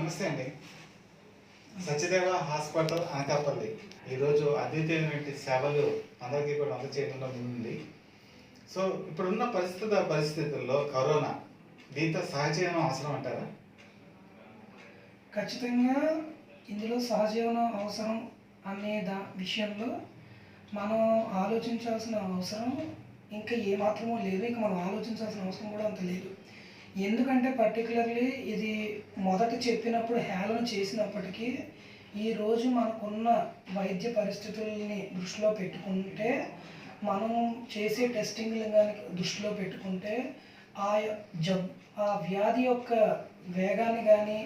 నమస్తే అండి. సత్యదేవ హాస్పిటల్ అనకాపల్లి ఈరోజు అద్వితీయమైన సేవలు అందరికీ కూడా అందజేయడంలో ముందుంది. సో ఇప్పుడున్న పరిస్థితుల్లో కరోనా దీంతో సహజీవనం అవసరం అంటారా? ఖచ్చితంగా ఇందులో సహజీవనం అవసరం అనే విషయంలో మనం ఆలోచించాల్సిన అవసరం ఇంకా ఏమాత్రమూ లేదు. ఇంకా మనం ఆలోచించాల్సిన అవసరం కూడా అంత లేదు. ఎందుకంటే పర్టికులర్లీ ఇది మొదట చెప్పినప్పుడు హేళన చేసినప్పటికీ ఈరోజు మనకున్న వైద్య పరిస్థితుల్ని దృష్టిలో పెట్టుకుంటే, మనం చేసే టెస్టింగ్లు కానీ దృష్టిలో పెట్టుకుంటే ఆ వ్యాధి యొక్క వేగాన్ని కానీ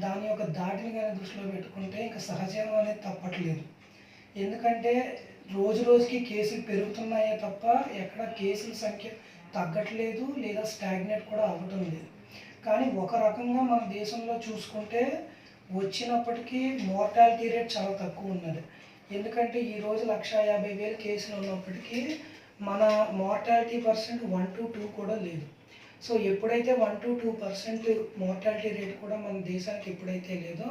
దాని యొక్క దాటిని కానీ దృష్టిలో పెట్టుకుంటే ఇంకా సహజీవనం అనేది తప్పట్లేదు. ఎందుకంటే రోజు రోజుకి కేసులు పెరుగుతున్నాయే తప్ప ఎక్కడ కేసుల సంఖ్య తగ్గట్లేదు, లేదా స్టాగ్నేట్ కూడా అవ్వటం లేదు. కానీ ఒక రకంగా మన దేశంలో చూసుకుంటే వచ్చినప్పటికీ మోర్టాలిటీ రేట్ చాలా తక్కువ ఉన్నది. ఎందుకంటే ఈరోజు 150,000 కేసులు ఉన్నప్పటికీ మన మోర్టాలిటీ పర్సెంట్ 1 to 2 కూడా లేదు. సో ఎప్పుడైతే 1 to 2% మోర్టాలిటీ రేట్ కూడా మన దేశానికి ఎప్పుడైతే లేదో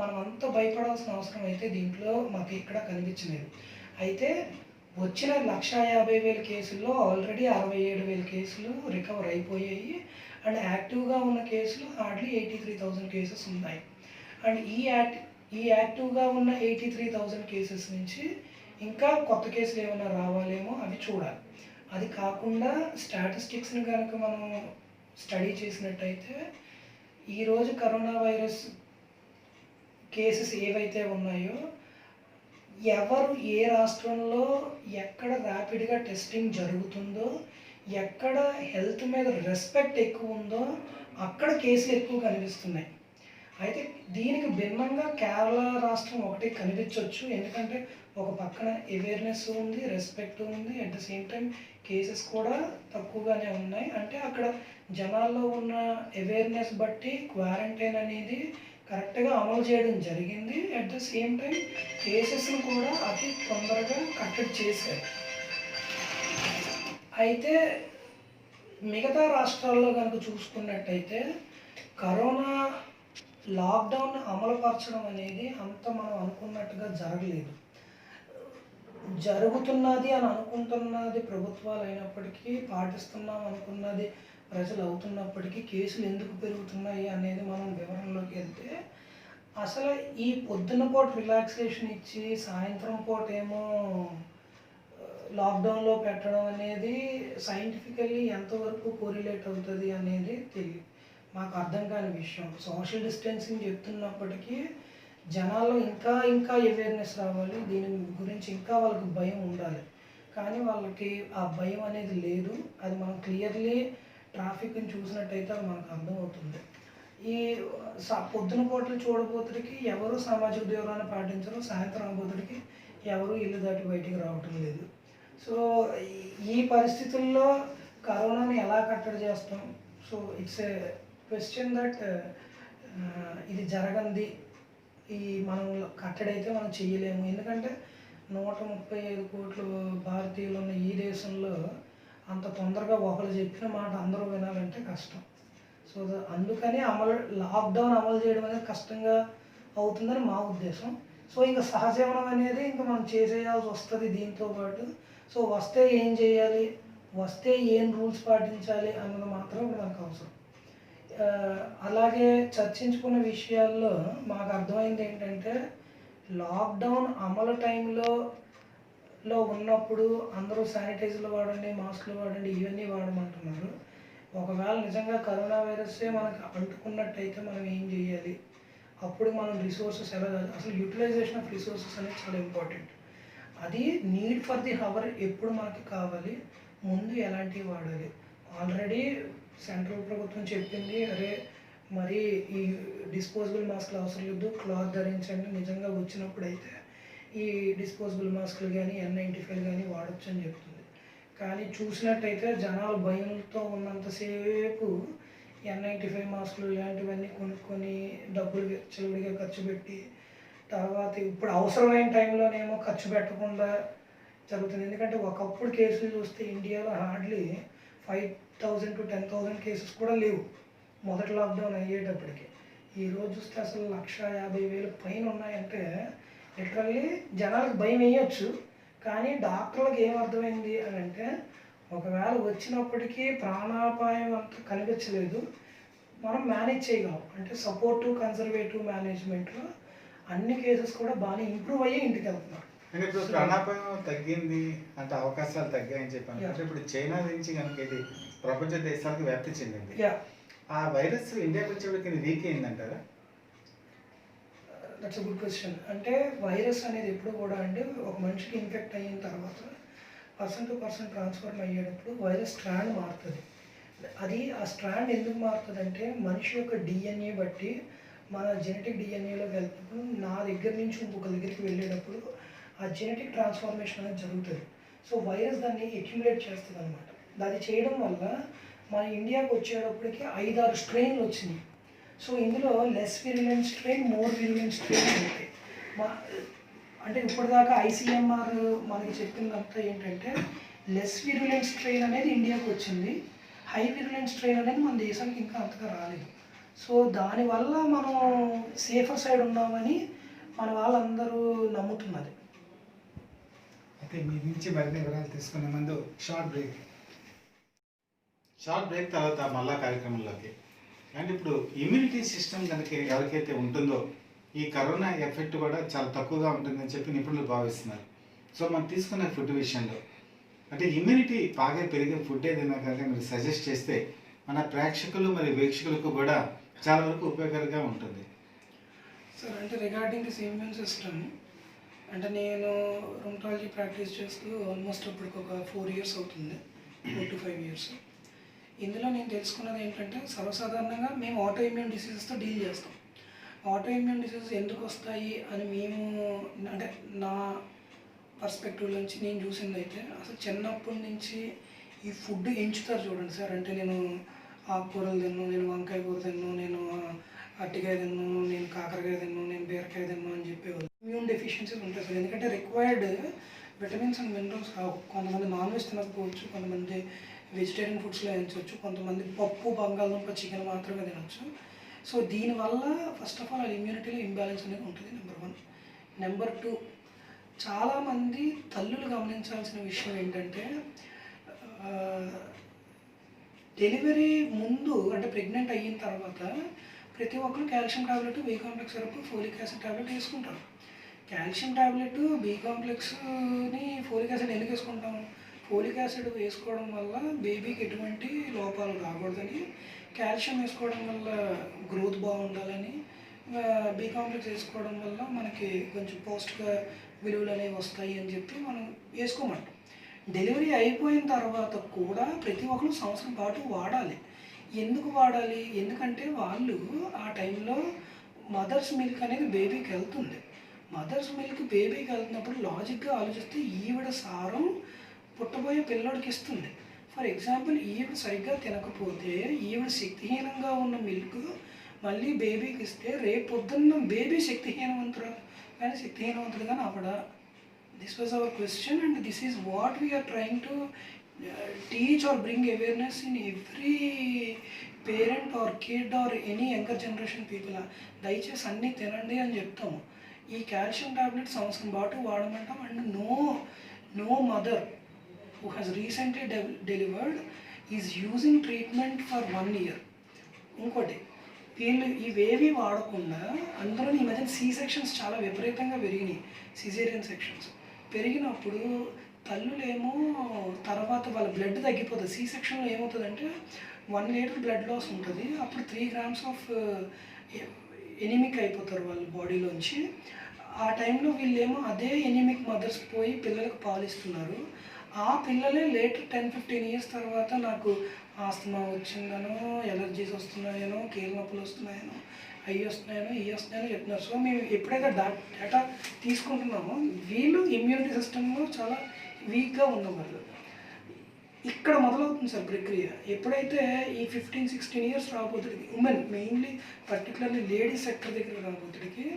మనం అంత భయపడాల్సిన అవసరం అయితే దీంట్లో మాకు ఇక్కడ కనిపించలేదు. అయితే వచ్చిన 150,000 కేసుల్లో ఆల్రెడీ 67,000 కేసులు రికవర్ అయిపోయాయి. అండ్ యాక్టివ్గా ఉన్న కేసులు హార్డ్లీ 83,000 కేసెస్ ఉన్నాయి. అండ్ ఈ యాక్టివ్గా ఉన్న 83,000 కేసెస్ నుంచి ఇంకా కొత్త కేసులు ఏమైనా రావాలేమో అవి చూడాలి. అది కాకుండా స్టాటిస్టిక్స్ని కనుక మనం స్టడీ చేసినట్టయితే ఈరోజు కరోనా వైరస్ కేసెస్ ఏవైతే ఉన్నాయో ఎవరు ఏ రాష్ట్రంలో ఎక్కడ ర్యాపిడ్గా టెస్టింగ్ జరుగుతుందో, ఎక్కడ హెల్త్ మీద రెస్పెక్ట్ ఎక్కువ ఉందో అక్కడ కేసులు ఎక్కువ కనిపిస్తున్నాయి. అయితే దీనికి భిన్నంగా కేరళ రాష్ట్రం ఒకటి కనిపించవచ్చు. ఎందుకంటే ఒక పక్కన అవేర్నెస్ ఉంది, రెస్పెక్ట్ ఉంది, at the same time cases కూడా తక్కువగానే ఉన్నాయి. అంటే అక్కడ జనాల్లో ఉన్న అవేర్నెస్ బట్టి క్వారంటైన్ అనేది కరెక్ట్గా అమలు చేయడం జరిగింది. అట్ ద సేమ్ టైం కేసెస్ను కూడా అతి తొందరగా కట్టడి చేశారు. అయితే మిగతా రాష్ట్రాల్లో కనుక చూసుకున్నట్టయితే కరోనా లాక్డౌన్ అమలుపరచడం అనేది అంత మనం అనుకున్నట్టుగా జరగలేదు. జరుగుతున్నది అని అనుకుంటున్నది ప్రభుత్వాలు అయినప్పటికీ, పాటిస్తున్నాం అనుకున్నది ప్రజలు అవుతున్నప్పటికీ కేసులు ఎందుకు పెరుగుతున్నాయి అనేది మనం వివరంలోకి వెళ్తే, అసలు ఈ పొద్దున్న పూట రిలాక్సేషన్ ఇచ్చి సాయంత్రం పూట ఏమో లాక్డౌన్లో పెట్టడం అనేది సైంటిఫికల్లీ ఎంతవరకు కోరిలేట్ అవుతుంది అనేది తెలియదు, మాకు అర్థం కాని విషయం. సోషల్ డిస్టెన్సింగ్ చెప్తున్నప్పటికీ జనాల్లో ఇంకా అవేర్నెస్ రావాలి, దీని గురించి ఇంకా వాళ్ళకి భయం ఉండాలి. కానీ వాళ్ళకి ఆ భయం అనేది లేదు. అది మనం క్లియర్లీ ట్రాఫిక్ని చూసినట్టయితే అది మనకు అర్థమవుతుంది. ఈ పొద్దున పూటలు చూడబోతుడికి ఎవరు సామాజిక దూరాన్ని పాటించరు, సాయంత్రం అవ్వబోతుడికి ఎవరు ఇల్లు దాటి బయటికి రావటం లేదు. సో ఈ పరిస్థితుల్లో కరోనాని ఎలా కట్టడి చేస్తాం? So it's a question that ఇది జరగంది, ఈ మనం కట్టడైతే మనం చేయలేము. ఎందుకంటే 135 కోట్ల భారతీయులు ఉన్న ఈ దేశంలో అంత తొందరగా ఒకరు చెప్పిన మాట అందరూ వినాలంటే కష్టం. సో అందుకని లాక్డౌన్ అమలు చేయడం అనేది కష్టంగా అవుతుందని మా ఉద్దేశం. సో ఇంకా సహజీవనం అనేది ఇంకా మనం చేసేయాల్సి వస్తుంది దీంతో పాటు. సో వస్తే ఏం చేయాలి, వస్తే ఏం రూల్స్ పాటించాలి అన్నది మాత్రం మనకు అవసరం. అలాగే చర్చించుకున్న విషయాల్లో మాకు అర్థమైంది ఏంటంటే, లాక్డౌన్ అమలు టైంలో ఉన్నప్పుడు అందరూ శానిటైజర్లు వాడండి, మాస్కులు వాడండి, ఇవన్నీ వాడమంటున్నారు. ఒకవేళ నిజంగా కరోనా వైరస్సే మనకు అంటుకున్నట్టయితే మనం ఏం చేయాలి? అప్పుడు మనం రిసోర్సెస్ ఎలా, అసలు యూటిలైజేషన్ ఆఫ్ రిసోర్సెస్ అనేది చాలా ఇంపార్టెంట్. అది నీడ్ ఫర్ ది హవర్ ఎప్పుడు మనకి కావాలి, ముందు ఎలాంటివి వాడాలి. ఆల్రెడీ సెంట్రల్ ప్రభుత్వం చెప్పింది, అరే మరి ఈ డిస్పోజబుల్ మాస్కులు అవసరం లేదు, క్లాత్ ధరించండి, నిజంగా వచ్చినప్పుడు అయితే ఈ డిస్పోజబుల్ మాస్కులు కానీ N95 కానీ వాడచ్చు అని చెప్తుంది. కానీ చూసినట్టయితే జనాలు భయంతో ఉన్నంతసేపు N95 మాస్కులు ఇలాంటివన్నీ కొనుక్కొని డబ్బులు చెలువుడిగా ఖర్చు పెట్టి, తర్వాత ఇప్పుడు అవసరమైన టైంలోనేమో ఖర్చు పెట్టకుండా జరుగుతుంది. ఎందుకంటే ఒకప్పుడు కేసులు చూస్తే ఇండియాలో హార్డ్లీ 5,000 to 10,000 కేసెస్ కూడా లేవు మొదటి లాక్డౌన్ అయ్యేటప్పటికి. ఈరోజు చూస్తే అసలు 1,50,000 పైన ఉన్నాయంటే లిటరల్లీ జనాలకు భయం వేయచ్చు. కానీ డాక్టర్లకు ఏం అర్థమైంది అని అంటే ఒకవేళ వచ్చినప్పటికీ ప్రాణాపాయం అంత కనిపించలేదు, మనం మేనేజ్ చేయగలం. అంటే సపోర్టివ్ కన్సర్వేటివ్ మేనేజ్మెంట్లో అన్ని కేసెస్ కూడా బాగానే ఇంప్రూవ్ అయ్యి ఇంటికి వెళ్తున్నారు. అంటే ఇప్పుడు ప్రాణాపాయం తగ్గింది అంటే అవకాశాలు తగ్గాయని చెప్పాను. Yeah. అంటే ఇప్పుడు చైనా నుంచి కనుక ఇది ప్రపంచ దేశాలకు వ్యాప్తి చెందింది. యా, ఆ వైరస్ ఇండియాకి వచ్చేప్పటికి వీక్ అయిందంటారా? That's good question. అంటే వైరస్ అనేది ఎప్పుడు కూడా అండి ఒక మనిషికి ఇన్ఫెక్ట్ అయిన తర్వాత పర్సన్ టు పర్సన్ ట్రాన్స్ఫర్ అయ్యేటప్పుడు వైరస్ స్ట్రాండ్ మారుతుంది. అది ఆ స్ట్రాండ్ ఎందుకు మారుతుంది అంటే మనిషి యొక్క డిఎన్ఏ బట్టి మన జెనెటిక్ డిఎన్ఏలోకి వెళ్తున్నప్పుడు నా దగ్గర నుంచి ఇంకొక దగ్గరికి వెళ్ళేటప్పుడు ఆ జెనెటిక్ ట్రాన్స్ఫర్మేషన్ అనేది జరుగుతుంది. సో వైరస్ దాన్ని అక్యుములేట్ చేస్తుంది అనమాట. అది చేయడం వల్ల మన ఇండియాకి వచ్చేటప్పటికి 5-6 స్ట్రెయిన్లు వచ్చినాయి. సో ఇందులో less virulent strain, more virulent strain ఉంటాయి. అంటే ఇప్పటిదాకా ఐసీఎంఆర్ మనకి చెప్పిందంతా ఏంటంటే లెస్ విరులెంట్ స్ట్రెయిన్ అనేది ఇండియాకి వచ్చింది, హై విరులెంట్ స్ట్రెయిన్ అనేది మన దేశానికి ఇంకా అంతగా రాలేదు. సో దానివల్ల మనం సేఫర్ సైడ్ ఉన్నామని మన వాళ్ళందరూ నమ్ముతున్నది. అయితే మీ నుంచి మరిన్ని వివరాలు తీసుకునే ముందు షార్ట్ బ్రేక్ తర్వాత మళ్ళా కార్యక్రమంలోకి. అండ్ ఇప్పుడు ఇమ్యూనిటీ సిస్టమ్ కనుక ఎవరికైతే ఉంటుందో ఈ కరోనా ఎఫెక్ట్ కూడా చాలా తక్కువగా ఉంటుందని చెప్పి నిపుణులు భావిస్తున్నారు. సో మనం తీసుకునే ఫుడ్ విషయంలో అంటే ఇమ్యూనిటీ బాగా పెరిగే ఫుడ్ ఏదైనా కనుక మీరు సజెస్ట్ చేస్తే మన ప్రేక్షకులు మరియు వీక్షకులకు కూడా చాలా వరకు ఉపయోగకరంగా ఉంటుంది. సార్ అంటే రిగార్డింగ్ దిస్ ఇమ్యూన్ సిస్టమ్, అంటే నేను రుమటాలజీ ప్రాక్టీస్ చేస్తూ ఆల్మోస్ట్ ఇప్పటికి ఒక 4 years అవుతుంది, 4 to 5 years. ఇందులో నేను తెలుసుకున్నది ఏంటంటే సర్వసాధారణంగా మేము ఆటో ఇమ్యూన్ డిసీజెస్తో డీల్ చేస్తాం. ఆటో ఇమ్యూన్ డిసీజెస్ ఎందుకు వస్తాయి అని మేము అంటే నా పర్స్పెక్టివ్ నుంచి నేను చూసింది అయితే అసలు చిన్నప్పటి నుంచి ఈ ఫుడ్ ఎంచుతారు చూడండి సార్. అంటే నేను ఆకుకూరలు తిన్ను, నేను వంకాయ కూర తిన్ను, నేను అరటికాయ తిన్ను, నేను కాకరకాయ తిన్ను, నేను బీరకాయ తిన్ను అని చెప్పేవాళ్ళు. ఇమ్యూన్ డెఫిషియన్సీస్ ఉంటాయి సార్. ఎందుకంటే రిక్వైర్డ్ విటమిన్స్ అండ్ మినరల్స్ రావు. కొంతమంది నాన్ వెజ్ తినకపోవచ్చు, కొంతమంది వెజిటేరియన్ ఫుడ్స్లో తినచ్చు, కొంతమంది పప్పు, బంగాళదుంప, చికెన్ మాత్రమే తినచ్చు. సో దీనివల్ల ఫస్ట్ ఆఫ్ ఆల్ అది ఇమ్యూనిటీలో ఇంబ్యాలెన్స్ అనేది ఉంటుంది, నెంబర్ 1. నెంబర్ 2, చాలామంది తల్లులు గమనించాల్సిన విషయం ఏంటంటే డెలివరీ ముందు అంటే ప్రెగ్నెంట్ అయిన తర్వాత ప్రతి ఒక్కరు calcium tablet, B complex syrup, folic acid tablet వేసుకుంటారు. కాల్షియం టాబ్లెట్, బి కాంప్లెక్స్ని, ఫోలిక్ యాసిడ్ ఎందుకు వేసుకుంటాము? ఫోలిక్ యాసిడ్ వేసుకోవడం వల్ల బేబీకి ఎటువంటి లోపాలు రాకూడదని, కాల్షియం వేసుకోవడం వల్ల గ్రోత్ బాగుండాలని, బి కాంప్లెక్స్ వేసుకోవడం వల్ల మనకి కొంచెం పౌష్టిక విలువలు అనేవి వస్తాయి అని చెప్పి మనం వేసుకోమంటాం. డెలివరీ అయిపోయిన తర్వాత కూడా ప్రతి ఒక్కరు సంవత్సరం పాటు వాడాలి. ఎందుకు వాడాలి? ఎందుకంటే వాళ్ళు ఆ టైంలో మదర్స్ మిల్క్ అనేది బేబీకి వెళ్తుంది. మదర్స్ మిల్క్ బేబీకి వెళ్తున్నప్పుడు లాజిక్గా ఆలోచిస్తే ఈవిడ సారం పుట్టబోయే పిల్లోడికి ఇస్తుంది. ఫర్ ఎగ్జాంపుల్ ఈవిడ సరిగ్గా తినకపోతే ఈవిడ శక్తిహీనంగా ఉన్న మిల్క్ మళ్ళీ బేబీకి ఇస్తే రేపు పొద్దున్న బేబీ శక్తిహీనవంతుడు కానీ శక్తిహీనవంతుడు కానీ అవడా. This was our question and this is what we are trying to teach or bring awareness in every parent or kid or any younger generation people. దయచేసి అన్నీ తినండి అని చెప్తాము. ఈ కాల్షియం టాబ్లెట్ సంవత్సరం పాటు వాడమంటాం. And no mother who has recently delivered is using treatment for 1 year. ఇంకోటి వీళ్ళు ఇవేవి వాడకుండా అందరూ ఈ మధ్య సీ సెక్షన్స్ చాలా విపరీతంగా పెరిగినాయి. సిజేరియన్ సెక్షన్స్ పెరిగినప్పుడు తల్లులేమో తర్వాత వాళ్ళ బ్లడ్ తగ్గిపోతుంది. సీ సెక్షన్లో ఏమవుతుందంటే 1 liter బ్లడ్ లాస్ ఉంటుంది. అప్పుడు 3 grams ఆఫ్ ఎనిమిక్ అయిపోతారు వాళ్ళ బాడీలోంచి. ఆ టైంలో వీళ్ళేమో అదే ఎనిమిక్ మదర్స్ పోయి పిల్లలకు పాలిస్తున్నారు. ఆ పిల్లలే లేటర్ 10-15 years తర్వాత నాకు ఆస్తమా వచ్చిందనో, ఎలర్జీస్ వస్తున్నాయనో, కీళ్ళ నొప్పులు వస్తున్నాయనో, అవి వస్తున్నాయనో, ఇవి వస్తున్నాయనో చెప్తున్నారు. సో మేము ఎప్పుడైతే డేటా తీసుకుంటున్నామో వీళ్ళు ఇమ్యూనిటీ సిస్టంలో చాలా వీక్గా ఉన్నవాళ్ళు. ఇక్కడ మొదలవుతుంది సార్ ప్రక్రియ. ఎప్పుడైతే ఈ 15-16 years రాబోతుడికి women mainly particularly ladies sector దగ్గర రాబోతుడికి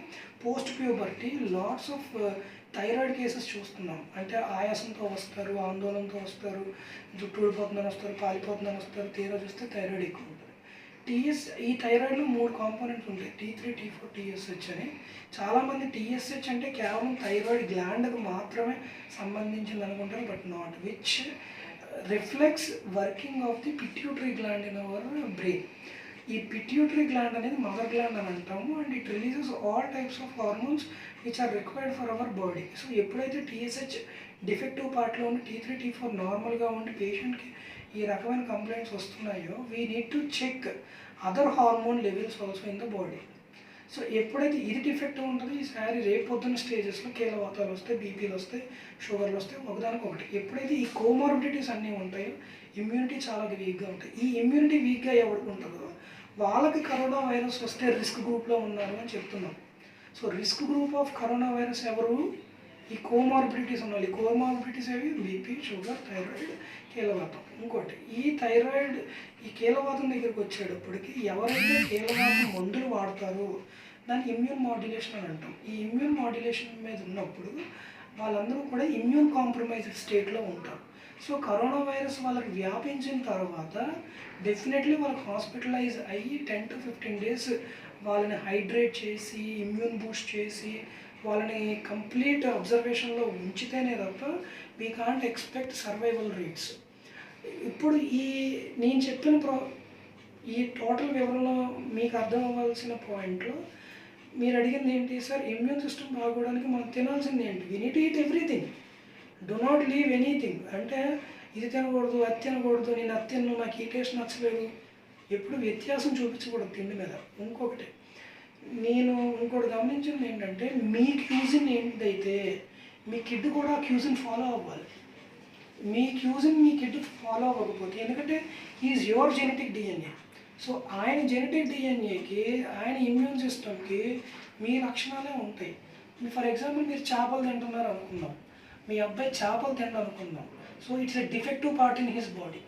post puberty lots of thyroid cases చూస్తున్నాం. అంటే ఆయాసంతో వస్తారు, ఆందోళనతో వస్తారు, జుట్టు ఊడిపోతుందని వస్తారు, పాలిపోతుందని వస్తారు. తీరా చూస్తే థైరాయిడ్ ఎక్కువ ఉంటుంది. ఈ థైరాయిడ్లో 3 కాంపోనెంట్స్ ఉంటాయి, T3, T4, TSH అని. చాలామంది TSH అంటే కేవలం థైరాయిడ్ గ్లాండ్కి మాత్రమే సంబంధించింది అనుకుంటారు, but not, which reflects working of the pituitary gland in our brain. ఈ పిట్యూటరీ గ్లాండ్ అనేది మదర్ గ్లాండ్ అని అంటాము, and it releases all types of hormones which are required for our body. So ఎప్పుడైతే TSH defective పార్ట్లో ఉండి T3, T4 నార్మల్గా ఉండి పేషెంట్కి ఈ రకమైన కంప్లైంట్స్ వస్తున్నాయో, we need to check other hormone levels also in the body. So ఎప్పుడైతే ఇది డిఫెక్ట్ ఉంటుందో, ఈసారి రేపు పొద్దున్న స్టేజెస్లో కీలవాతాలు వస్తాయి, బీపీలు వస్తాయి, షుగర్లు వస్తాయి, ఒకదానికొకటి. ఎప్పుడైతే ఈ కోమార్బిడిటీస్ అన్నీ ఉంటాయో ఇమ్యూనిటీ చాలా వీక్గా ఉంటాయి. ఈ ఇమ్యూనిటీ వీక్గా ఎవరికి ఉంటుందో వాళ్ళకి కరోనా వైరస్ వస్తే రిస్క్ గ్రూప్లో ఉన్నారు అని చెప్తున్నాం. So risk group of corona virus ఎవరు? ఈ కోమార్బిడిటీస్ ఉన్నాయి. ఈ కోమార్బిడిటీస్ ఏవి? బీపీ, షుగర్, థైరాయిడ్, కీలవాతం. ఇంకోటి, ఈ థైరాయిడ్ ఈ కీలవాతం దగ్గరికి వచ్చేటప్పటికి ఎవరైతే కీలవాతం మందులు వాడతారో దాన్ని ఇమ్యూన్ మాడ్యులేషన్ అని అంటాం. ఈ ఇమ్యూన్ మాడ్యులేషన్ మీద ఉన్నప్పుడు వాళ్ళందరూ కూడా ఇమ్యూన్ కాంప్రమైజ్డ్ స్టేట్లో ఉంటారు. సో కరోనా వైరస్ వాళ్ళకి వ్యాపించిన తర్వాత డెఫినెట్లీ వాళ్ళకి హాస్పిటలైజ్ అయ్యి 10 to 15 days వాళ్ళని హైడ్రేట్ చేసి, ఇమ్యూన్ బూస్ట్ చేసి, వాళ్ళని కంప్లీట్ అబ్జర్వేషన్లో ఉంచితేనే తప్ప we can't expect survival rates. ఇప్పుడు నేను చెప్పిన ఈ టోటల్ వివరంలో మీకు అర్థం అవ్వాల్సిన పాయింట్లో మీరు అడిగింది ఏంటి సార్? ఇమ్యూన్ సిస్టమ్ బాగోవడానికి మనం తినాల్సింది ఏంటి? We need to eat everything, do not leave anything. అంటే ఇది తినకూడదు, అది తినకూడదు, నేను అది తిన్ను, నాకు ఈ టేస్ట్ నచ్చలేదు, ఎప్పుడు వ్యత్యాసం చూపించకూడదు తిండి మీద. ఇంకొకటి నేను ఇంకోటి గమనించింది ఏంటంటే, మీ క్యూజిన్ ఏంటైతే మీ కిడ్ కూడా క్యూజిన్ ఫాలో అవ్వాలి. మీ క్యూజిన్ మీ కిడ్ ఫాలో అవ్వకపోతే, ఎందుకంటే is your genetic DNA. So ఆయన జెనెటిక్ డిఎన్ఏకి, ఆయన ఇమ్యూన్ సిస్టమ్కి మీ లక్షణాలే ఉంటాయి. ఫర్ ఎగ్జాంపుల్ మీరు చేపలు తింటున్నారు అనుకుందాం, మీ అబ్బాయి చేపలు తినడం అనుకుందాం. So it's a defective part in his body.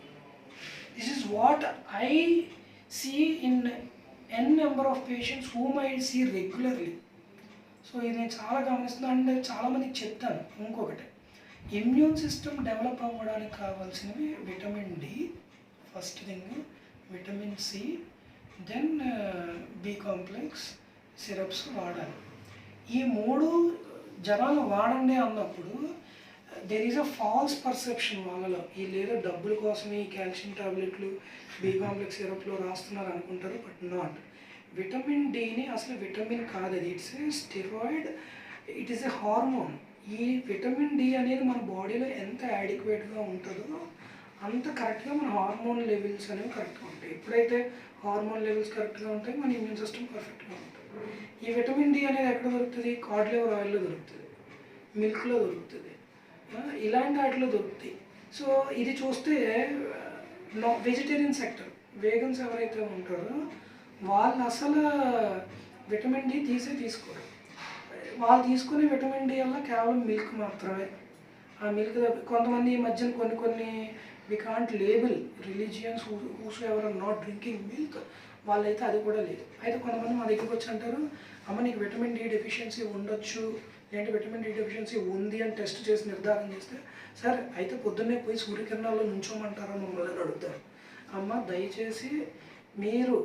This is what I see in n number of patients whom I see regularly. So ఇది నేను చాలా గమనిస్తున్నాను అంటే చాలామందికి చెప్తాను. ఇంకొకటి, ఇమ్యూన్ సిస్టమ్ డెవలప్ అవ్వడానికి కావాల్సినవి vitamin D first thing, vitamin C, then B complex syrups వాడాలి. ఈ 3 జనాలు వాడండి అన్నప్పుడు there is a false perception వాళ్ళలో. ఈ లేదా డబ్బుల కోసమే ఈ కాల్షియం టాబ్లెట్లు, బి కాంప్లెక్స్ సిరప్లో రాస్తున్నారు అనుకుంటారు, బట్ నాట్. విటమిన్ డిని అసలు విటమిన్ కాదు, అది it's a steroid, it is a hormone. ఈ విటమిన్ డి అనేది మన బాడీలో ఎంత యాడిక్వేట్గా ఉంటుందో అంత కరెక్ట్గా మన హార్మోన్ లెవెల్స్ అనేవి కరెక్ట్గా ఉంటాయి. ఎప్పుడైతే హార్మోన్ లెవెల్స్ కరెక్ట్గా ఉంటాయి, మన ఇమ్యూన్ సిస్టమ్ పర్ఫెక్ట్గా ఉంటుంది. ఈ విటమిన్ డి అనేది ఎక్కడ దొరుకుతుంది? కాడ్ లివర్ ఆయిల్లో దొరుకుతుంది, మిల్క్లో దొరుకుతుంది, ఇలాంటి వాటిలో దొరుకుతాయి. సో ఇది చూస్తే వెజిటేరియన్ సెక్టర్, వేగన్స్ ఎవరైతే ఉంటారో వాళ్ళు అసలు విటమిన్ డి తీసుకోరు. వాళ్ళు తీసుకునే విటమిన్ డి వల్ల కేవలం మిల్క్ మాత్రమే. ఆ మిల్క్ కొంతమంది ఈ మధ్యన కొన్ని we can't label religions whose ever are not drinking milk, వాళ్ళైతే అది కూడా లేదు. అయితే కొంతమంది మా దగ్గరికి వచ్చి అంటారు, అమ్మ నీకు విటమిన్ డి డెఫిషియన్సీ ఉండొచ్చు, లేదంటే విటమిన్ డి డెఫిషియన్సీ ఉంది అని టెస్ట్ చేసి నిర్ధారణ చేస్తే, సార్ అయితే పొద్దున్నే పోయి సూర్యకిరణాల్లో నుంచోమంటారా మమ్మల్ని అని అడుగుతారు. అమ్మ దయచేసి మీరు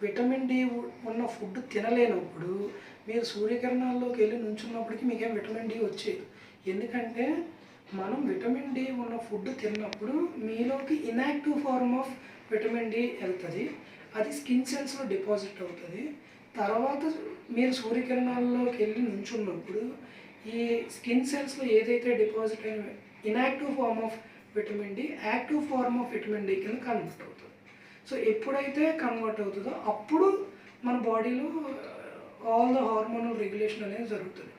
విటమిన్ డి ఉన్న ఫుడ్ తినలేనప్పుడు మీరు సూర్యకిరణాల్లోకి వెళ్ళి నుంచున్నప్పటికీ మీకేం విటమిన్ డి వచ్చేది. ఎందుకంటే మనం విటమిన్ డి ఉన్న ఫుడ్ తిన్నప్పుడు మీలోకి inactive form of vitamin D వెళ్తుంది, అది స్కిన్ సెల్స్లో డిపాజిట్ అవుతుంది. తర్వాత మీరు సూర్యకిరణాల్లోకి వెళ్ళి నుంచున్నప్పుడు ఈ స్కిన్ సెల్స్లో ఏదైతే డిపాజిట్ అయిన inactive form of vitamin D active form of vitamin D కింద కన్వర్ట్ అవుతుంది. సో ఎప్పుడైతే కన్వర్ట్ అవుతుందో అప్పుడు మన బాడీలో ఆల్ ద హార్మోనల్ రెగ్యులేషన్ అనేది జరుగుతుంది.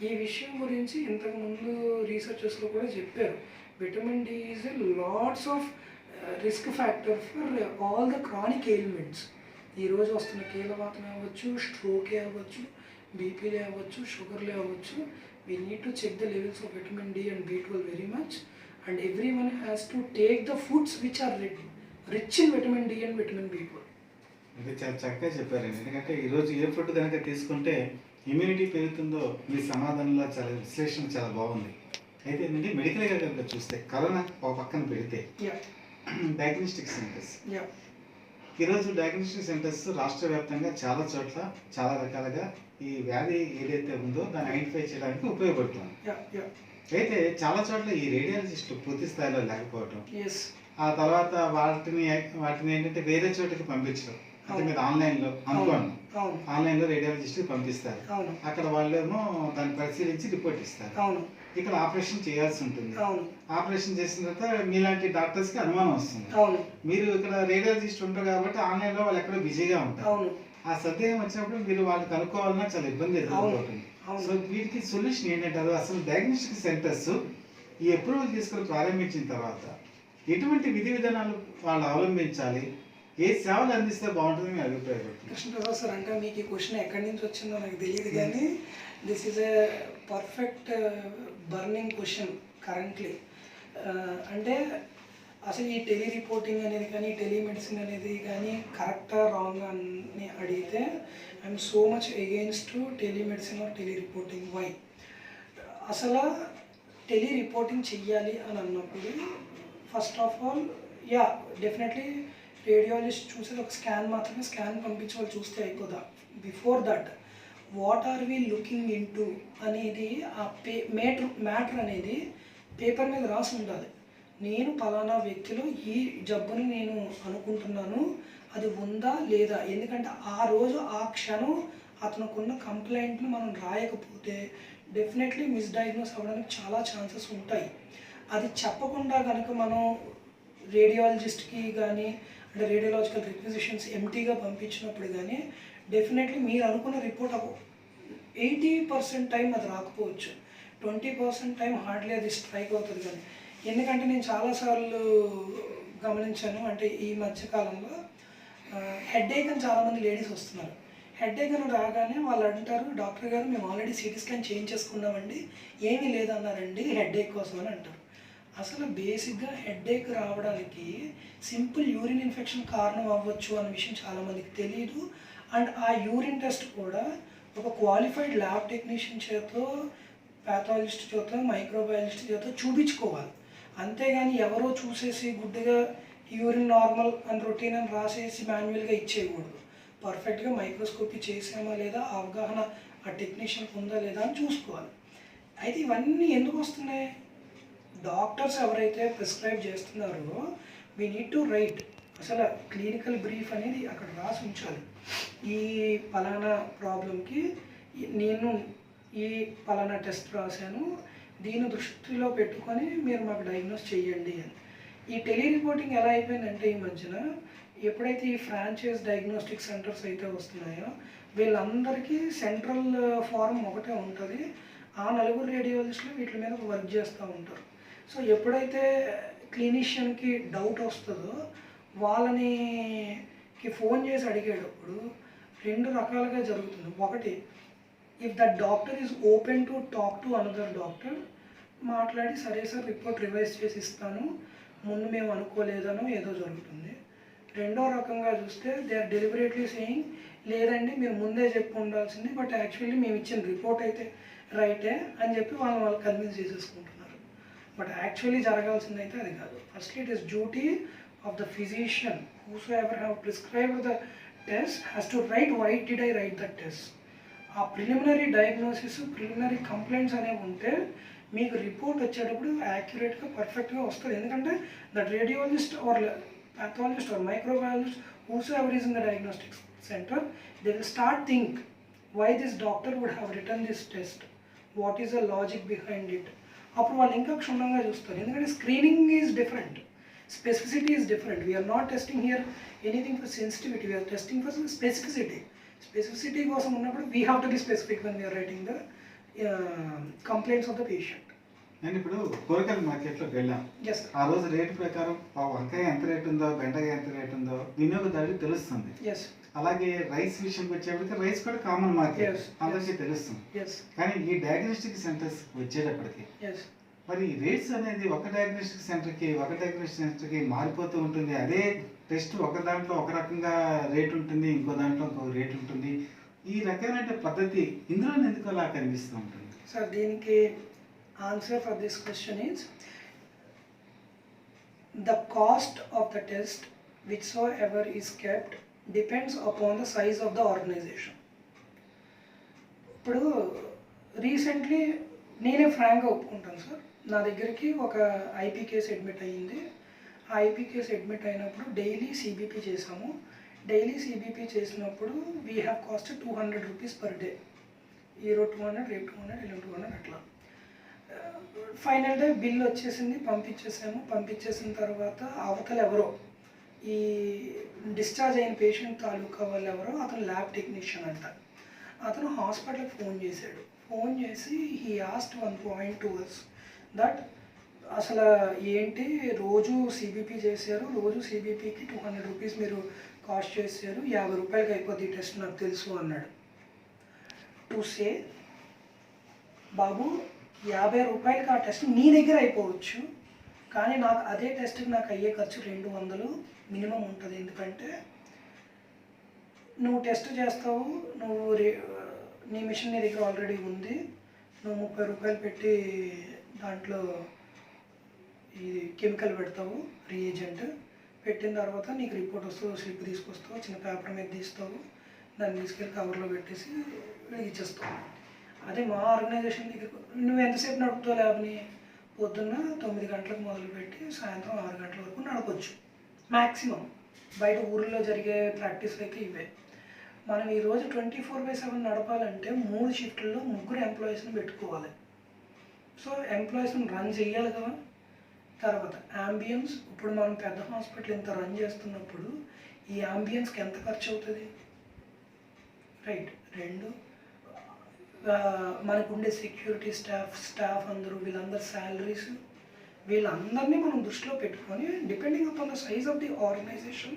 ఈ విషయం గురించి ఇంతకుముందు రీసెర్చర్స్లో కూడా చెప్పారు. Vitamin D is lots of risk factor for all the chronic ailments. ఈరోజు వస్తున్న కీలవాతం అవ్వచ్చు, స్ట్రోకే అవ్వచ్చు, బీపీలే అవ్వచ్చు, షుగర్లే అవ్వచ్చు. We need to check the levels of vitamin D and B12 very much, and every one has to take the foods which are rich in vitamin D and vitamin B12. ఇది చాలా చక్కగా చెప్పారండి. ఎందుకంటే ఈరోజు ఏ ఫుడ్ కనుక తీసుకుంటే immunity పెరుగుతుందో మీ సమాధానంలో చాలా విశ్లేషణ చాలా బాగుంది. అయితే ఏంటంటే మెడికల్గా కనుక చూస్తే కరోనా ఒక పక్కన పెడితే డయాగ్నోస్టిక్ సెంటర్స్ ఈరోజు డయాగ్నోస్టిక్ సెంటర్స్ రాష్ట్ర వ్యాప్తంగా చాలా చోట్ల చాలా రకాలుగా ఈ వ్యాధి ఏదైతే ఉందో దాన్ని ఐడెంటిఫై చేయడానికి ఉపయోగపడుతుంది. అయితే చాలా చోట్ల ఈ రేడియాలజిస్టులు పూర్తి స్థాయిలో లేకపోవటం, ఎస్, ఆ తర్వాత వాటిని ఏంటంటే వేరే చోటికి పంపించడం. అంటే మీరు ఆన్లైన్లో అనుకోండి, అవును ఆన్లైన్లో రేడియాలజిస్ట్కి పంపిస్తారు. అవును అక్కడ వాళ్ళేమో దాన్ని పరిశీలించి రిపోర్ట్ ఇస్తారు. అవును ఇక్కడ ఆపరేషన్ చేయాల్సి ఉంటుంది. అవును ఆపరేషన్ చేసిన తర్వాత మీలాంటి డాక్టర్స్కి అనుమానం వస్తుంది. అవును మీరు ఇక్కడ రేడియాలజిస్ట్ ఉంటారు కాబట్టి ఆన్లైన్లో వాళ్ళు ఎక్కడో బిజీగా ఉంటారు. అవును ఆ సందేహం వచ్చినప్పుడు మీరు వాళ్ళు కనుక్కోవాలన్నా చాలా ఇబ్బంది ఎదుర్కొంటుంది. అవును. సో వీటికి సొల్యూషన్ ఏంటంటారు? అసలు డయాగ్నోస్టిక్ సెంటర్స్ ఈ అప్రూవల్ తీసుకొని ప్రారంభించిన తర్వాత ఎటువంటి విధి విధానాలు వాళ్ళు అవలంబించాలి, ఏ సేవలు అందిస్తే బాగుంటుంది మీ అభిప్రాయపడుతుంది? కృష్ణప్రసాద్ సార్, అంటే మీకు ఈ క్వశ్చన్ ఎక్కడి నుంచి వచ్చిందో నాకు తెలియదు కానీ this is a perfect burning question currently. అంటే అసలు ఈ టెలి రిపోర్టింగ్ అనేది కానీ టెలిమెడిసిన్ అనేది కానీ కరెక్టా రాంగ్ అని అడిగితే I'm so much against telemedicine or tele reporting. Why? అసలు టెలి రిపోర్టింగ్ చెయ్యాలి అని అన్నప్పుడు first of all definitely radiologist చూసేది ఒక స్కాన్ మాత్రమే, స్కాన్ పంపించి వాళ్ళు చూస్తే అయిపోదా. Before that what are we looking into అనేది ఆ మ్యాటర్ అనేది పేపర్ మీద రాసి ఉండాలి. నేను పలానా వ్యక్తిలో ఈ జబ్బుని నేను అనుకుంటున్నాను, అది ఉందా లేదా. ఎందుకంటే ఆ రోజు ఆ క్షణం అతనుకున్న కంప్లైంట్ని మనం రాయకపోతే డెఫినెట్లీ మిస్డయాగ్నోస్ అవ్వడానికి చాలా ఛాన్సెస్ ఉంటాయి. అది చెప్పకుండా కనుక మనం రేడియాలజిస్ట్కి కానీ అంటే రేడియాలజికల్ రిక్విజిషన్స్ ఎంటీగా పంపించినప్పుడు కానీ డెఫినెట్లీ మీరు అనుకున్న రిపోర్ట్ 80% టైం అది రాకపోవచ్చు, 20% టైం హార్డ్లీ అది స్ట్రైక్ అవుతుంది. కానీ ఎందుకంటే నేను చాలాసార్లు గమనించాను, అంటే ఈ మధ్యకాలంలో హెడ్ఏక్ అని చాలామంది లేడీస్ వస్తున్నారు. హెడ్ఏక్ అని రాగానే వాళ్ళు అంటారు, డాక్టర్ గారు మేము ఆల్రెడీ సిటీ స్కాన్ చేయించేసుకున్నామండి, ఏమీ లేదన్నారండి హెడ్ఏక్ కోసం అని అంటారు. అసలు బేసిక్గా హెడ్ఏక్ రావడానికి సింపుల్ యూరిన్ ఇన్ఫెక్షన్ కారణం అవ్వచ్చు అన్న విషయం చాలామందికి తెలియదు. అండ్ ఆ యూరిన్ టెస్ట్ కూడా ఒక క్వాలిఫైడ్ ల్యాబ్ టెక్నీషియన్ చేతో, ప్యాథాలజిస్ట్ చేతో, మైక్రోబయాలజిస్ట్ చేతో చూపించుకోవాలి. అంతేగాని ఎవరో చూసేసి గుడ్డిగా యూరిన్ నార్మల్ అండ్ రొటీన్ అని రాసేసి మాన్యువల్గా ఇచ్చేయకూడదు. పర్ఫెక్ట్గా మైక్రోస్కోపీ చేసామా లేదా, అవగాహన ఆ టెక్నీషియన్కి ఉందా లేదా అని చూసుకోవాలి. అయితే ఇవన్నీ ఎందుకు వస్తున్నాయి? డాక్టర్స్ ఎవరైతే ప్రిస్క్రైబ్ చేస్తున్నారో వీ నీడ్ టు రైట్ అసలు క్లినికల్ బ్రీఫ్ అనేది అక్కడ రాసి ఉంచాలి. ఈ పలానా ప్రాబ్లంకి నేను ఈ పలానా టెస్ట్ రాశాను, దీన్ని దృష్టిలో పెట్టుకొని మీరు మాకు డయాగ్నోస్ చేయండి అని. ఈ టెలి రిపోర్టింగ్ ఎలా అయిపోయిందంటే ఈ మధ్యన ఎప్పుడైతే ఈ ఫ్రాంచైజ్ డయాగ్నోస్టిక్ సెంటర్స్ అయితే వస్తున్నాయో వీళ్ళందరికీ సెంట్రల్ ఫారం ఒకటే ఉంటుంది. ఆ 4 రేడియాలజిస్టులు వీటి మీద వర్క్ చేస్తూ ఉంటారు. సో ఎప్పుడైతే క్లినిషియన్కి డౌట్ వస్తుందో వాళ్ళని ఫోన్ చేసి అడిగేటప్పుడు 2 రకాలుగా జరుగుతుంది. ఒకటి, if that doctor is open to talk to another doctor, మాట్లాడి సరే సార్ రిపోర్ట్ రివైజ్ చేసి ఇస్తాను, ముందు మేము అనుకోలేదనో ఏదో జరుగుతుంది. రెండో రకంగా చూస్తే దే ఆర్ డెలిబరేట్లీ సేయింగ్ లేదండి మీరు ముందే చెప్పి ఉండాల్సింది, బట్ యాక్చువల్లీ మేము ఇచ్చిన రిపోర్ట్ అయితే రైటే అని చెప్పి వాళ్ళు కన్విన్స్ చేసేసుకుంటున్నారు. బట్ యాక్చువల్లీ జరగాల్సింది అయితే అది కాదు. Firstly it is duty of the physician whosoever have prescribed the test has to write why did I write the test. ఆ ప్రిలిమినరీ డయాగ్నోసిస్, ప్రిలిమినరీ కంప్లైంట్స్ అనేవి ఉంటే మీకు రిపోర్ట్ వచ్చేటప్పుడు యాక్యురేట్గా పర్ఫెక్ట్గా వస్తుంది. ఎందుకంటే that radiologist or pathologist or microbiologist, whosoever is in the diagnostic center, they will start think why this doctor would have written this test, what is the logic behind it. అప్పుడు వాళ్ళు ఇంకా క్షుణ్ణంగా చూస్తారు. ఎందుకంటే screening is different, specificity is different. We are not testing here anything for sensitivity, we are testing for specificity. Specificity కోసం ఉన్నప్పుడు we have to be specific when we are writing the complaints of the patient. నేను ఇప్పుడు కూరగాయల మార్కెట్లోకి వెళ్ళాం. Yes. ఆ రోజు rate ప్రకారం వంకాయ ఎంత రేటు ఉందో, బెండకాయ ఎంత రేటు ఉందో వినియోగదారుడికి తెలుస్తుంది. Yes. అలాగే రైస్ విషయంకి వచ్చేప్పటికి రైస్ కూడా కామన్ మార్కెట్, Yes. అందరికీ తెలుస్తుంది. Yes. కానీ ఈ డయాగ్నోస్టిక్ సెంటర్స్ వచ్చేటప్పటికి Yes. మరి రేట్స్ అనేది ఒక డయాగ్నోస్టిక్ సెంటర్కి మారిపోతూ ఉంటుంది. అదే టెస్ట్ ఒక దాంట్లో ఒక రకంగా రేట్ ఉంటుంది, ఇంకో దాంట్లో ఇంకో రేట్ ఉంటుంది. ఈ రకమైన పద్ధతి ఇందులో ఎందుకు అలా కనిపిస్తూ ఉంటుంది? సార్ దీనికి answer for this question is the cost of the test whichsoever is kept depends upon the size of the organization. ఇప్పుడు రీసెంట్లీ నేనే ఫ్రాంక్గా ఒప్పుకుంటాను సార్, నా దగ్గరికి ఒక ఐపీ కేసు అడ్మిట్ అయ్యింది. ఆ ఐపీ కేసు అడ్మిట్ అయినప్పుడు డైలీ సిబిపి చేసాము. డైలీ సిబిపి చేసినప్పుడు we have cost 200 rupees per day. ఈరోజు 200, రేపు 200, ఎల్లుండి 200 అట్లా. ఫైనల్ డే బిల్ వచ్చేసింది, పంపించేసాము. పంపించేసిన తర్వాత అవతల ఎవరో ఈ డిశ్చార్జ్ అయిన పేషెంట్ తాలూకా వాళ్ళు ఎవరో అతను ల్యాబ్ టెక్నీషియన్ అంట. అతను హాస్పిటల్కి ఫోన్ చేశాడు. ఫోన్ చేసి he asked 1 point to us that అసలు ఏంటి రోజు సిబిపి చేశారు, రోజు సిబిపికి 200 రూపీస్ మీరు కాస్ట్ చేశారు, 50 రూపాయలకి అయిపోద్ది ఈ టెస్ట్ నాకు తెలుసు అన్నాడు. టు సే బాబు 50 రూపాయలకి ఆ టెస్ట్ నీ దగ్గర అయిపోవచ్చు, కానీ నాకు అదే టెస్ట్కి నాకు అయ్యే ఖర్చు 200 మినిమం ఉంటుంది. ఎందుకంటే నువ్వు టెస్ట్ చేస్తావు, నువ్వు నీ మిషన్ నీ దగ్గర ఆల్రెడీ ఉంది, నువ్వు 30 రూపాయలు పెట్టి దాంట్లో ఇది కెమికల్ పెడతావు, రియేజెంట్ పెట్టిన తర్వాత నీకు రిపోర్ట్ వస్తావు, స్లిప్ తీసుకొస్తావు, చిన్న పేపర్ మీద తీస్తావు, దాన్ని తీసుకెళ్ళి కవర్లో పెట్టేసి వీడికి ఇచ్చేస్తావు. అదే మా ఆర్గనైజేషన్ దగ్గర నువ్వు ఎంతసేపు నడుపుతావు ల్యాబ్ని? పొద్దున్న 9 గంటలకు మొదలుపెట్టి సాయంత్రం 6 గంటల వరకు నడపచ్చు మ్యాక్సిమం. బయట ఊర్లో జరిగే ప్రాక్టీస్లు అయితే ఇవే. మనం ఈరోజు 24/7 నడపాలంటే 3 షిఫ్ట్లలో 3 ఎంప్లాయీస్ని పెట్టుకోవాలి. సో ఎంప్లాయీస్ని రన్ చేయాలి కదా. తర్వాత అంబియన్స్, ఇప్పుడు మనం పెద్ద హాస్పిటల్ ఇంత రన్ చేస్తున్నప్పుడు ఈ అంబియన్స్కి ఎంత ఖర్చు అవుతుంది? రైట్. 2 మనకు ఉండే సెక్యూరిటీ స్టాఫ్ అందరూ వీళ్ళందరి శాలరీస్, వీళ్ళందరినీ మనం దృష్టిలో పెట్టుకొని depending upon the size of the organisation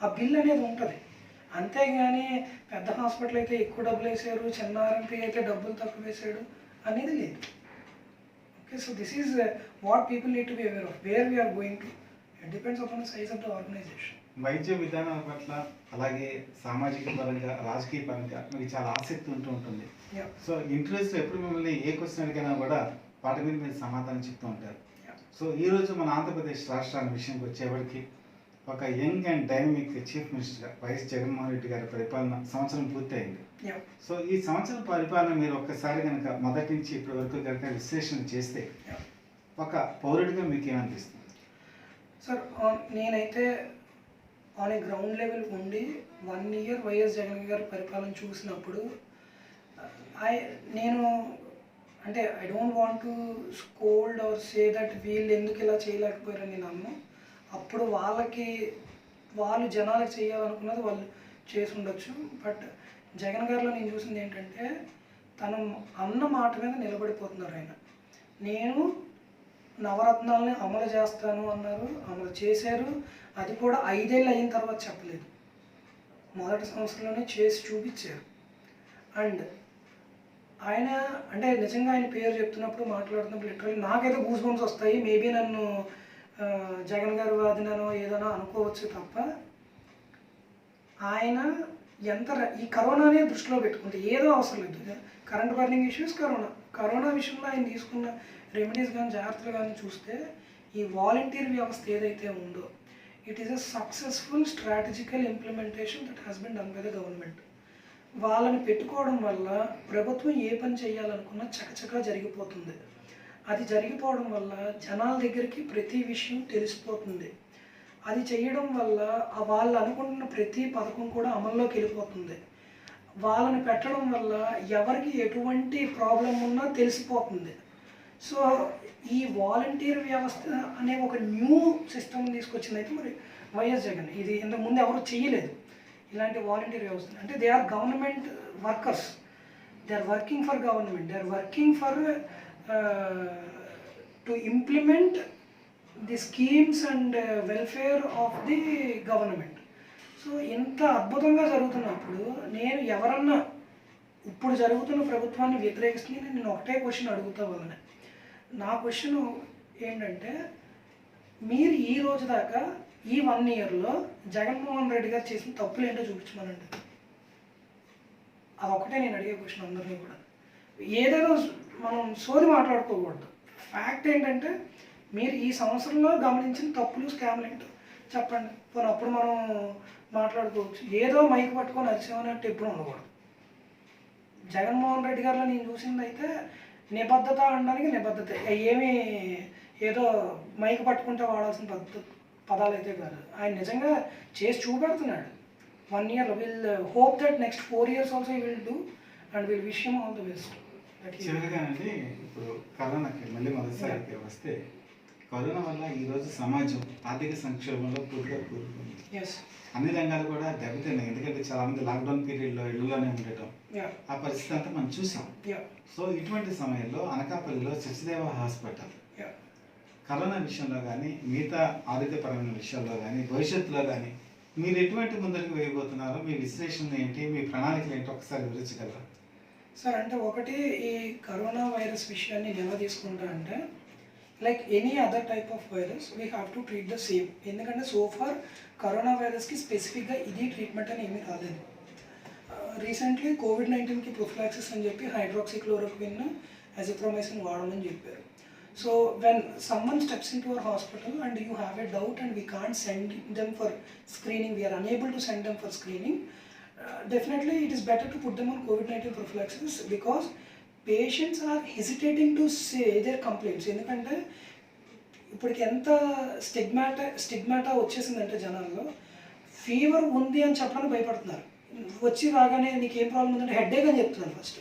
ఆ బిల్ అనేది ఉంటుంది. అంతేగాని పెద్ద హాస్పిటల్ అయితే ఎక్కువ డబ్బులు వేసారు, చిన్న ఆర్ఎంపీ అయితే డబ్బులు తక్కువ వేసాడు అనేది లేదు. Okay, so this is what people need to be aware of where we are going to. It depends upon the size of the organisation. వైద్య విధానాల పట్ల అలాగే సామాజిక పరంగా రాజకీయ పరంగా మీకు చాలా ఆసక్తి ఉంటుంది. సో ఇంటర్వ్యూస్లో ఎప్పుడు మిమ్మల్ని ఏ క్వశ్చన్ అడిగినా కూడా వాటి మీద మీరు సమాధానం చెప్తూ ఉంటారు. సో ఈరోజు మన ఆంధ్రప్రదేశ్ రాష్ట్రాన్ని విషయానికి వచ్చేవాడికి ఒక యంగ్ అండ్ డైనమిక్ చీఫ్ మినిస్టర్గా వైఎస్ జగన్మోహన్ రెడ్డి గారి పరిపాలన సంవత్సరం పూర్తయింది. సో ఈ సంవత్సరం పరిపాలన మీరు ఒక్కసారి కనుక మొదటి నుంచి ఇప్పటి వరకు కనుక విశ్లేషణ చేస్తే ఒక పౌరుడిగా మీకు ఏమనిపిస్తుంది? సార్ నేనైతే ఆన్ ఏ గ్రౌండ్ లెవెల్ ఉండి 1 year వైఎస్ జగన్ గారి పరిపాలన చూసినప్పుడు నేను అంటే I don't want to scold or say that వీళ్ళు ఎందుకు ఇలా చేయలేకపోయారని నన్ను. అప్పుడు వాళ్ళు జనాలకు చేయాలనుకున్నది వాళ్ళు చేసి ఉండొచ్చు. బట్ జగన్ గారిలో నేను చూసింది ఏంటంటే తను అన్న మాట మీద నిలబడిపోతున్నారు ఆయన. నేను నవరత్నాలని అమలు చేస్తాను అన్నారు, అమలు చేశారు. అది కూడా 5 ఏళ్ళు అయిన తర్వాత చెప్పలేదు, మొదటి సంవత్సరంలోనే చేసి చూపించారు. అండ్ ఆయన అంటే నిజంగా ఆయన పేరు చెప్తున్నప్పుడు మాట్లాడుతున్నప్పుడు లిటరల్లీ నాకైతే గూస్ బంప్స్ వస్తాయి. మేబీ నన్ను జగన్ గారు వాదినో ఏదైనా అనుకోవచ్చు తప్ప ఆయన ఈ కరోనానే దృష్టిలో పెట్టుకుంటే ఏదో అవసరం లేదు. కరెంట్ బర్నింగ్ ఇష్యూస్, కరోనా విషయంలో ఆయన తీసుకున్న రెమెడీస్ కానీ జాగ్రత్తలు కానీ చూస్తే ఈ వాలంటీర్ వ్యవస్థ ఏదైతే ఉందో it is a successful strategical implementation that has been done by the government. వాళ్ళని పెట్టుకోవడం వల్ల ప్రభుత్వం ఏ పని చేయాలనుకున్నా చకచకా జరిగిపోతుంది. అది జరిగిపోవడం వల్ల జనాల దగ్గరికి ప్రతి విషయం తెలిసిపోతుంది. అది చేయడం వల్ల వాళ్ళు అనుకుంటున్న ప్రతి పథకం కూడా అమల్లోకి వెళ్ళిపోతుంది. వాళ్ళని పెట్టడం వల్ల ఎవరికి ఎటువంటి ప్రాబ్లం ఉన్నా తెలిసిపోతుంది. సో ఈ వాలంటీర్ వ్యవస్థ అనే ఒక న్యూ సిస్టమ్ తీసుకొచ్చింది అయితే మరి వైఎస్ జగన్. ఇది ఇంతకుముందు ఎవరు చేయలేదు ఇలాంటి వాలంటీర్ వ్యవస్థ. అంటే they are government workers, they are working for government, they are working for to implement the schemes and welfare of the government. So ఇంత అద్భుతంగా జరుగుతున్నప్పుడు నేను ఎవరన్నా ఇప్పుడు జరుగుతున్న ప్రభుత్వాన్ని వ్యతిరేకిస్తుంది నేను ఒకటే క్వశ్చన్ అడుగుతా వాళ్ళని. నా క్వశ్చన్ ఏంటంటే మీరు ఈ రోజు దాకా ఈ 1 yearలో జగన్మోహన్ రెడ్డి గారు చేసిన తప్పులు ఏంటో చూపించమనండి. అదొకటే నేను అడిగే క్వశ్చన్ అందరినీ కూడా. ఏదైనా మనం సోది మాట్లాడుకోకూడదు. ఫ్యాక్ట్ ఏంటంటే మీరు ఈ సంవత్సరంలో గమనించిన తప్పులు, స్కామ్లు ఏంటో చెప్పండి. పోనీ అప్పుడు మనం మాట్లాడుకోవచ్చు. ఏదో మైక్ పట్టుకొని అరిచామన్నట్టు ఎప్పుడు ఉండకూడదు. జగన్మోహన్ రెడ్డి గారిలో నేను చూసింది అయితే నిబద్ధత అనడానికి నిబద్ధత, ఏమీ ఏదో మైక్ పట్టుకుంటే వాడాల్సిన పదాలు అయితే కాదు. ఆయన నిజంగా చేసి చూపెడుతున్నాడు. 1 year will hope that next 4 years also he will do and will wish him all the best. చివరిగానండి, ఇప్పుడు కరోనాకి మళ్ళీ మొదటిసారికి వస్తే, కరోనా వల్ల ఈరోజు సమాజం ఆర్థిక సంక్షోభంలో పూర్తిగా కూరుకుంది. ఎస్. అన్ని రంగాలు కూడా దెబ్బతిన్నాయి. ఎందుకంటే చాలా మంది లాక్డౌన్ పీరియడ్లో ఇళ్ళలోనే ఉండటం, ఆ పరిస్థితి అంతా మనం చూసాం. సో ఇటువంటి సమయంలో అనకాపల్లిలో సచిదేవ హాస్పిటల్ కరోనా విషయంలో కానీ మిగతా ఆరోగ్యపరమైన విషయాల్లో కానీ భవిష్యత్తులో కానీ మీరు ఎటువంటి ముందరికి వేయబోతున్నారో, మీ విశ్లేషణ ఏంటి, మీ ప్రణాళికలు ఏంటి ఒకసారి వివరించగలరా? సార్, అంటే ఒకటి, ఈ కరోనా వైరస్ విషయాన్ని ఎలా తీసుకుంటా అంటే, like any other type of virus we have to treat the same. ఎందుకంటే సో ఫార్ కరోనా వైరస్కి స్పెసిఫిక్గా ఇది ట్రీట్మెంట్ అని ఏమీ రాలేదు. రీసెంట్లీ కోవిడ్-19కి ప్రొఫిలాక్సిస్ అని చెప్పి హైడ్రాక్సిక్లోరోక్విన్, అజిథ్రోమైసిన్ వాడమని చెప్పారు. So when someone steps into our hospital and you have a doubt and we can't send them for screening, we are unable to send them for screening, definitely it is better to put them on COVID-19 prophylaxis because patients are hesitating to say their complaints. ఎందుకంటే ఇప్పటికి ఎంత స్టిగ్మాటా వచ్చేసిందంటే జనాల్లో, fever ఉంది అని చెప్పడానికి భయపడుతున్నారు. వచ్చి రాగానే నీకు ఏం ప్రాబ్లం ఉందంటే హెడ్ఏక్ అని చెప్తున్నారు. ఫస్ట్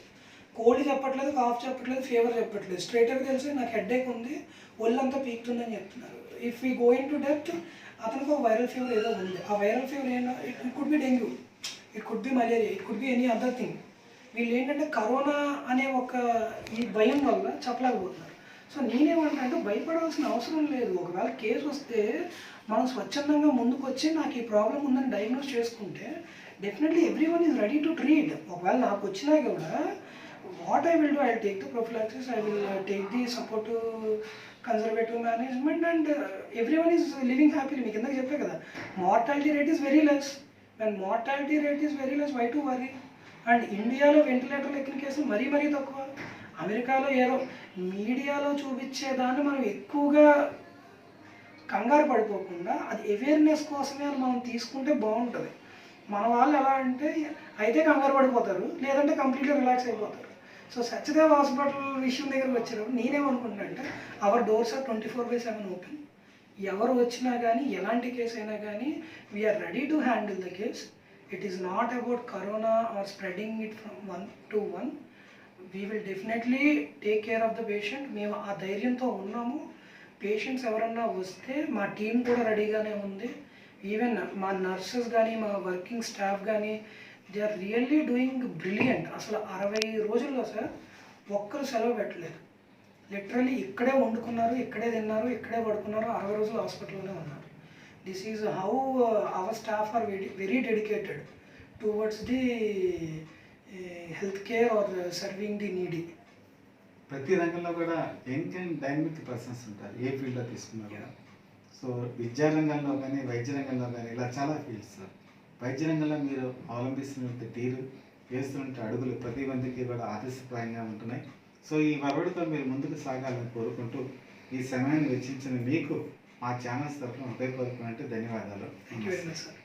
కోల్డ్ చెప్పట్లేదు, కాఫ్ చెప్పట్లేదు, ఫీవర్ చెప్పట్లేదు, స్ట్రైట్ అవే తెలిసి నాకు హెడ్ఏక్ ఉంది, ఒళ్ళంతా పీకుతుంది అని చెప్తున్నారు. If we go in to depth, అతనికి ఒక వైరల్ ఫీవర్ ఏదో ఉంది. ఆ వైరల్ ఫీవర్ ఏంటో, it could be dengue, it could be malaria, it could be any other thing. వీళ్ళు ఏంటంటే కరోనా అనే ఒక ఈ భయం వల్ల చెప్పలేకపోతున్నారు. సో నేనేమంటే భయపడాల్సిన అవసరం లేదు. ఒకవేళ కేసు వస్తే మనం స్వచ్ఛందంగా ముందుకు వచ్చి నాకు ఈ ప్రాబ్లం ఉందని డయాగ్నోస్ చేసుకుంటే definitely every one is ready to treat. ఒకవేళ నాకు వచ్చినా కూడా what I will do, I will take the prophylaxis, I will take the supportive conservative management and every one is living happily. మీకు ఎందుకు చెప్పే కదా, mortality rate is very less. when mortality rate is very less, why to worry? And ఇండియాలో వెంటిలేటర్లు ఎక్కిన కేసులు మరీ తక్కువ. అమెరికాలో ఏదో మీడియాలో చూపించేదాన్ని మనం ఎక్కువగా కంగారు పడిపోకుండా అది అవేర్నెస్ కోసమే అని మనం తీసుకుంటే బాగుంటుంది. మన వాళ్ళు ఎలా అంటే అయితే కంగారు పడిపోతారు, లేదంటే కంప్లీట్గా రిలాక్స్ అయిపోతారు. సో సత్యదేవ్ హాస్పిటల్ విషయం దగ్గరకు వచ్చినప్పుడు నేనేమనుకుంటున్నా అంటే అవర్ డోర్స్ ఆర్ 24/7 ఓపెన్. ఎవరు వచ్చినా కానీ ఎలాంటి కేసు అయినా కానీ we are ready to handle the case. It is not about corona or spreading it from 1 to 1. We will definitely take care of the patient. మేము ఆ ధైర్యంతో ఉన్నాము. పేషెంట్స్ ఎవరన్నా వస్తే మా టీం కూడా రెడీగానే ఉంది. ఈవెన్ మా నర్సెస్ కానీ మా వర్కింగ్ స్టాఫ్ కానీ they are really doing brilliant. అసలు 60 రోజుల్లో సార్ ఒక్కరు సెలవు పెట్టలేదు. లిటరలీ ఇక్కడే వండుకున్నారు, ఇక్కడే తిన్నారు, ఇక్కడే పడుకున్నారు, 60 రోజులు హాస్పిటల్లోనే ఉన్నారు. This is how our staff are very dedicated towards the health care or serving the needy. ప్రతి రంగంలో కూడా యంగ్ అండ్ డైనమిక్ పర్సన్స్ ఉంటారు, ఏ ఫీల్డ్లో తీసుకున్నారు. సో విద్యారంగంలో కానీ వైద్య రంగంలో కానీ ఇలా చాలా ఫీల్డ్స్. వైద్య రంగంలో మీరు అవలంబిస్తున్న తీరు, వేస్తున్న అడుగులు ప్రతి మందికి కూడా ఆదర్శప్రాయంగా ఉంటున్నాయి. సో ఈ వరవడితో మీరు ముందుకు సాగాలని కోరుకుంటూ ఈ సమయాన్ని వెచ్చించిన మీకు మా ఛానల్స్ తరఫున హృదయపూర్వకమైన ధన్యవాదాలు. Thank you very much sir.